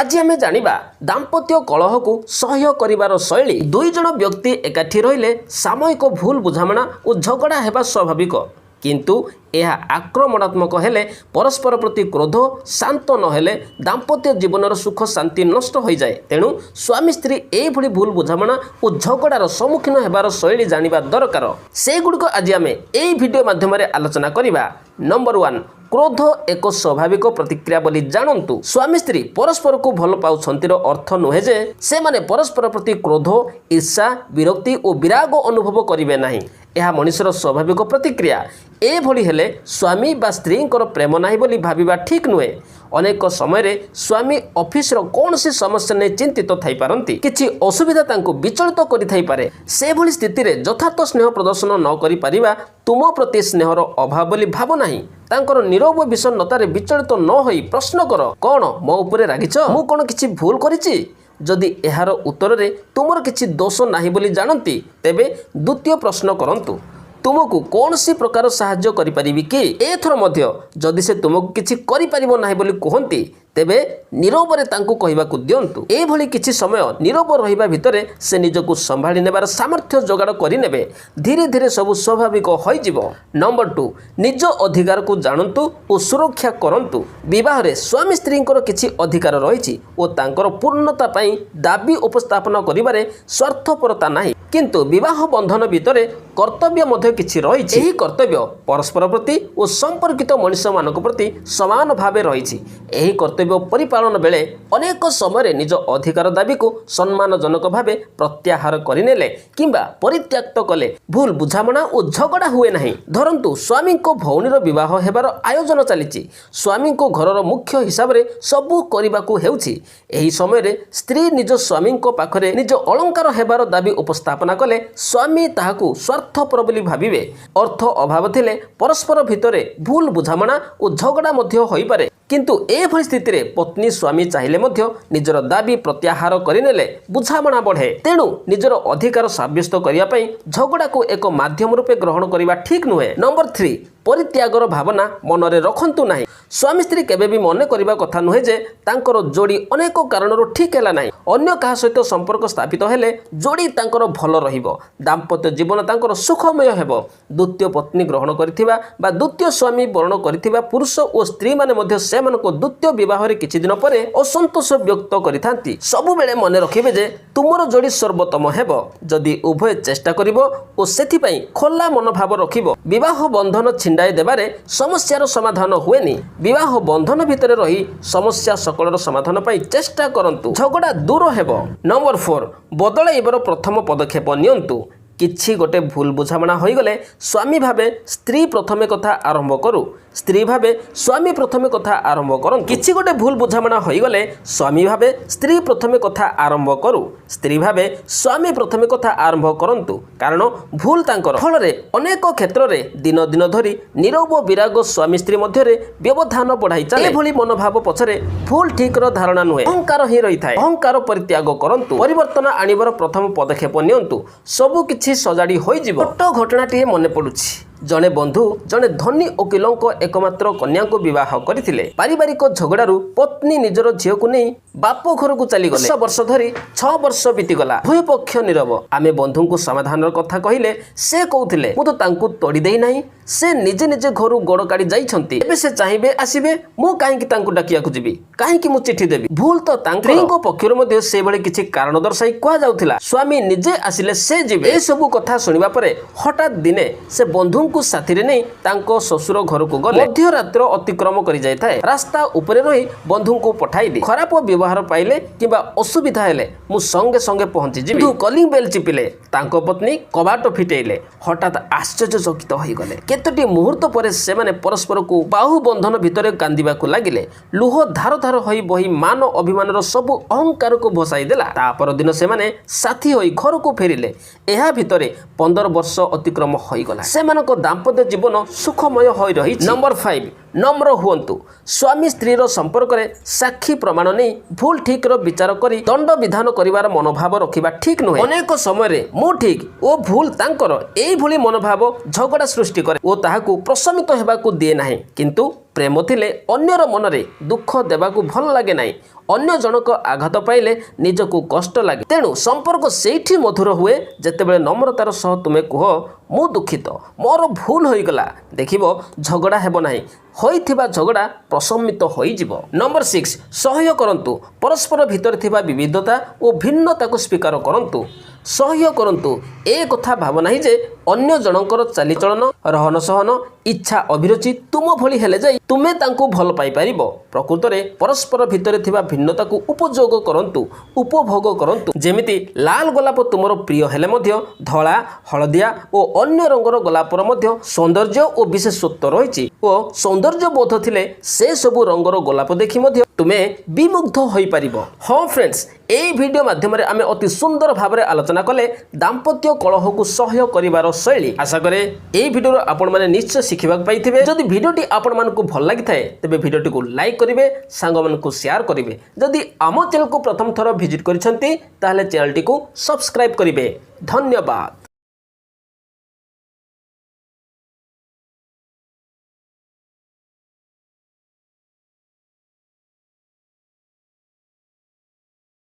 आज आम जानिबा दाम्पत्य कलह को सह्य करिवार शैली। दुई जन व्यक्ति एकाठी रहिले सामयिक भूल बुझामणा और झगड़ा हेबा स्वाभाविक, किंतु यह आक्रमणात्मक हेले परस्पर प्रति क्रोध शांत नहेले दाम्पत्य जीवनर सुख शांति नष्ट हो जाए। तेणु स्वामी स्त्री एभली भूल बुझामणा और झगड़ार सम्मुखीन हेबार शैली जानिबा दरकार। सेगुड़िक आज आम एई वीडियो माध्यम आलोचना करिबा। नंबर 1, क्रोध एक स्वाभाविक प्रतिक्रिया बोली जानतु। स्वामी स्त्री परस्पर को भल पाउछंतीर अर्थ नुहे जे से माने परस्पर प्रति क्रोध ईर्षा विरक्ति और विराग अनुभव करिवे नाही। यह मनुष्यर स्वाभाविक प्रतिक्रिया। एभली हेले स्वामी बा स्त्रींकर प्रेम नाही बोली भाबिबा ठीक नुहे। अनेक समय स्वामी ऑफिस कौन सी समस्या नहीं चिंतित थाई पारंती, किछि असुविधा तांको विचलित करि थाई पारे। से भली स्थिति रे यथार्थ स्नेह प्रदर्शन न करि परिबा तुम प्रति स्नेहर अभाव बोली भाव नाही। तांकर नीरव विषन्नतारे विचलित न होई प्रश्न कर, कौन मो उपरे रागिछ, मु कोन किछि भूल करिछि। जदि एहार उत्तर रे तुमर किछि दोष नाही बोली जानती, तेबे द्वितीय प्रश्न करंतु, तुमको कौन सी प्रकार साहाय्य करि परिबि कि। एथर मध्य जदि से तुमको किछि करि परिबो नाही बोली कहंती, तेबे नीरव रे तांको कहिबाकू दियंतु। ए भली किछि समय नीरव रहिबा भितरे से निजको संभाळि नेबार सामर्थ्य जोगाड़ करि नेबे। धीरे धीरे सब स्वाभाविक होई जिवो। नंबर 2, निज अधिकार को जानतु और सुरक्षा करंतु। विवाह रे स्वामी स्त्रींकर किछि अधिकार रहिछि और तांकर पूर्णता पई दाबी उपस्थापन करिबारे स्वार्थपरता नाही, किंतु विवाह बंधन भितरे कर्तव्य मध्य किछि रहिछि। एही कर्तव्य परस्पर प्रति और संपर्कित मनुष्य मानक प्रति समान भावे रहिछि। एही कर्तव्य परिपालन बेले अनेक समय निज अधिकार दाबी को सम्मानजनक भावे प्रत्याहार करिनेले किंबा परित्याक्त कले भूल बुझामणा और झगड़ा हुए नहीं। धरंतु स्वामी को भौणीर विवाह हेबार आयोजन चलिछि। स्वामी को घरर मुख्य हिसाब रे सबु करिबाकू हेउछि। एही समय रे स्त्री निज स्वामी को पाखरे निज अलंकार हेबार दाबी उपस्थापना कले स्वामी ताहाकू स्वार्थपर बोली भाबिबे। अर्थ अभाव थिले परस्पर भितरे भूल बुझामणा और झगड़ा मध्य होई पारे, किंतु एभली स्थिति रे पत्नी स्वामी चाहिए मध्य निजर दाबी प्रत्याहार करिनेले बुझामणा बढ़े। तेणु निजर अधिकार साब्यस्त करिया पई झगड़ा को एक माध्यम रूपे ग्रहण करिबा ठीक नुहे। नंबर 3, परित्यागर भावना मनरे रखंतु नाही। स्वामी स्त्री केबे भी मन करिबा कथा नुहे जे तांकर जोड़ी अनेक कारणरू ठीक हैला नाही। अन्य कहा सहित संपर्क स्थापित हेले जोड़ी तांकर भल रहिबो, दाम्पत्य जीवन तांकर सुखमय हेबो। द्वितीय पत्नी ग्रहण करिथिबा बा द्वितीय स्वामी वर्ण करिथिबा पुरुष और स्त्री माने मध्य सेमानको द्वितीय विवाह रे किछि दिन परे असंतोष व्यक्त करिथांती। सब बेले मन रखिबे जे तुमर जोड़ी सर्वोत्तम हेबो जदि उभय चेष्टा करिवो और सेथि पई खोला मनोभाव रखिबो। विवाह बंधन छिंडाई देबारे समस्यार समाधान हुएनी। विवाह बंधन भितरे रही समस्या सकलर समाधान पाई चेष्टा करंतु, झगड़ा दूर हेबो। नंबर 4, बदलाइबर प्रथम पदक्षेप नियंतु। किछि गोटे भूल बुझामणा होई गले स्वामी भावे स्त्री प्रथमे कथा आरंभ करू, स्त्री भावे स्वामी प्रथमे कथा आरंभ करन। किछि गोटे भूल बुझामणा होई गले स्वामी भावे स्त्री प्रथमे कथा आरंभ करू, स्त्री भावे स्वामी प्रथमे कथा आरंभ करंतु। कारण भूल तांकर फल रे अनेक क्षेत्र रे दिन दिन धरी नीरव विराग स्वामी स्त्री मध्य रे व्यवधान बढ़ाई चाले। एभली मनोभाव पछरे भूल ठीक रो धारणा नुहे, अहंकार ही रही थाए। अहंकार परित्याग करंतु, परिवर्तन आनिबर प्रथम पदक्षेप नियंतु। सबु किछि सजाड़ी होई जिवो। छोट घटनाटी मन पड़ुछि। जड़े बंधु जड़े धनी वकिलों को एकमात्र कन्या को विवाह करथिले। पारिवारिक झगड़ारू पत्नी निजर झील को नहीं बाप घर को चली गले। 10 वर्ष धरी 6 वर्ष बीतीगला। दुई पक्ष नीरव। आमे बंधु को समाधान कथा कहिले से कहूथिले मु तो तांकू तोड़ी देई नाही, से निजे निजे घरू गोड़ काढ़ी जाइछंती। एबे से चाहिबे आसीबे, मु काहेकि तांकू डाकिया को जिबी, काहेकि मु चिठी देबी। भूल तो तांको पक्षर मध्ये से बळे किछि कारण दर्शाई कुआ जाउथिला। स्वामी निजे आसिले से जिबे। ए सब कथा सुनिबा परे हठात दिने से बंधु को साथी रे नहीं तांको ससुर घर को गले। मध्य रात्र अतिक्रम करि जाय थाए। रास्ता ऊपर रही बंधु को पठाई दे। खराब व्यवहार पाइले किबा असुविधा हेले मु संगे संगे पहुंची जिबी। तू कलिंग बेल चिपिले, तांको पत्नी कबाट फिटेइले। हठात आश्चर्यचकित होई गले। केतोटी मुहूर्त परे से माने परस्पर को बाहु बंधन भितरे कांदिबा को लागिले। लुह धार धार होई बही मान अभिमानर सब अहंकार को भसाई देला। ता पर दिन से माने साथी होई घर को फेरिले। एहा भितरे 15 वर्ष अतिक्रम होई गला। से मानको दाम्पत्य जीवन सुखमय होई रही। नंबर 5, नम्र हुअन्तु। स्वामी स्त्री संपर्क में साक्षी प्रमाण नहीं भूल ठीक विचार करी दंड विधान करिवार मनोभाव रखिबा ठीक नुहे। अनेक समय मु ठीक ओ भूल तांकर एई भली मनोभाव झगड़ा सृष्टि करे ओ ताहाकू प्रशमित हेबाकू दिए नाही। किंतु प्रेम थिले अन्यर मनरे दुख देबाकू भल लागे नाही। ଅନ୍ୟ ଜଣକ ଆଘାତ ପାଇଲେ ନିଜକୁ କଷ୍ଟ ଲାଗେ। ତେଣୁ ସମ୍ପର୍କ ସେଇଠି ମଧୁର ହୁଏ ଯେତେବେଳେ ନମ୍ରତାର ସହ ତୁମେ କୁହ ମୁଁ ଦୁଃଖିତ, ମୋର ଭୁଲ ହୋଇଗଲା। ଦେଖିବ ଝଗଡ଼ା ହେବ ନାହିଁ, ହୋଇଥିବା ଝଗଡ଼ା ପ୍ରଶମିତ ହୋଇଯିବ। ନମ୍ବର 6, ସହ୍ୟ କରନ୍ତୁ। ପରସ୍ପର ଭିତରେ ଥିବା ବିବିଧତା ଓ ଭିନ୍ନତାକୁ ସ୍ୱୀକାର କରନ୍ତୁ। ସହ୍ୟ କରନ୍ତୁ ଏ କଥା ଭାବ ନାହିଁ ଯେ ଅନ୍ୟ ଜଣଙ୍କର ଚାଲିଚଳନ, ରହନ ସହନ, ଇଚ୍ଛା ଅଭିରୁଚି ତୁମ ଭଳି ହେଲେ ଯାଇ ତୁମେ ତାଙ୍କୁ ଭଲ ପାଇପାରିବ। ପ୍ରକୃତରେ ପରସ୍ପର ଭିତରେ ଥିବା ଭିନ୍ନତାକୁ ଉପଯୋଗ କରନ୍ତୁ, ଉପଭୋଗ କରନ୍ତୁ। ଯେମିତି ଲାଲ ଗୋଲାପ ତୁମର ପ୍ରିୟ ହେଲେ ମଧ୍ୟ ଧଳା, ହଳଦିଆ ଓ ଅନ୍ୟ ରଙ୍ଗର ଗୋଲାପର ମଧ୍ୟ ସୌନ୍ଦର୍ଯ୍ୟ ଓ ବିଶେଷତ୍ୱ ରହିଛି ଓ ସୌନ୍ଦର୍ଯ୍ୟ ବୋଧ ଥିଲେ ସେ ସବୁ ରଙ୍ଗର ଗୋଲାପ ଦେଖି ମଧ୍ୟ ତୁମେ ବିମୁଗ୍ଧ ହୋଇପାରିବ। ହଁ ଫ୍ରେଣ୍ଡସ୍, এই ভিডিও মাধ্যমে আমি অতি সুন্দর ভাবে আলোচনা কলে দাম্পত্য কলহকু সহ্য করিবার শৈলী। আশা করে এই ভিডিওর আপনার নিশ্চয় শিখিবা পাইথিবে। যদি ভিডিওটি আপনার ভাল লাগি থাকে তেবে ভিডিওটি লাইক করবে, সাঙ্গ মানুষ শেয়ার করবে। যদি আম চ্যানেল প্রথম থর ভিজিট করেছেন তাহলে চ্যানেলটি সবসক্রাইব করবে। ধন্যবাদ।